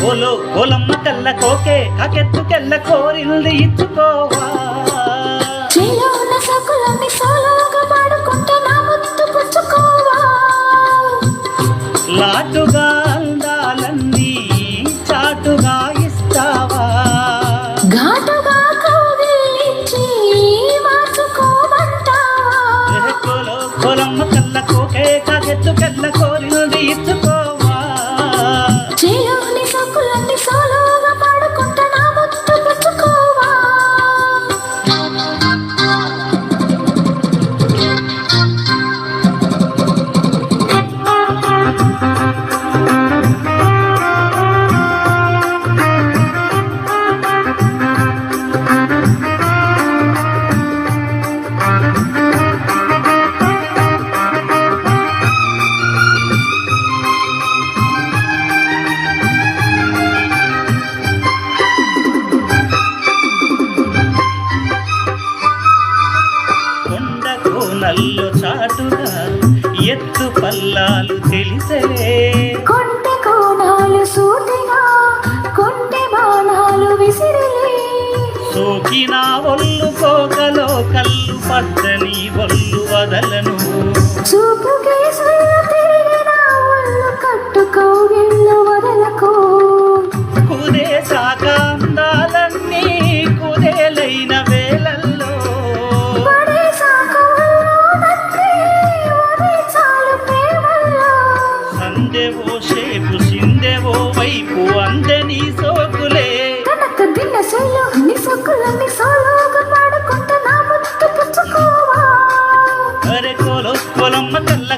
ఓలో ఓలమ్మ తెల్ల కోకే కాకెత్తుకెళ్ళ కోరింది ఇచ్చుకోవా చేలోన సకులన్నీ సోలోగా పాడుకుంటూ నా ముద్దు పుచ్చుకోవా లాటుగా అందాలన్నీ చాటుగా ఇస్తావా ఘాటుగా కౌగిలించి మార్చుకోమంటావా కోలో ఓలమ్మ తెల్ల కోకే కాకెత్తుకెళ్ళ కోరింది ఇచ్చుకోవా చేలోని సకులన్నీ సోలోగా పాడుకుంటూ నా ముద్దు పుచ్చుకోవా నల్లు చాటుగా ఎత్తు పల్లాలు తెలిసలే కొంటె కోణాలు సూటిగా కొంటె బాణాలు విసిరిలే సోకిన ఒళ్ళు కోకలో కళ్ళు పడ్డని ఒళ్ళు వదలను చూపుకే సొల్లు తిరిగిన ఒళ్ళు కట్టుకోగిళ్ళు వదలకు కుదే సాక అందాలన్నీ కుదేలైన వేళల్లో సందెవో షేపు సిందెవో వైపు అందని సోకులే తనకు దిన్న సొల్లు నీ సొక్కులన్నీ సోలోగా పాడుకుంటూ నా ముద్దు పుచ్చుకోవా అరే కోలో కోలమ్మ తెల్ల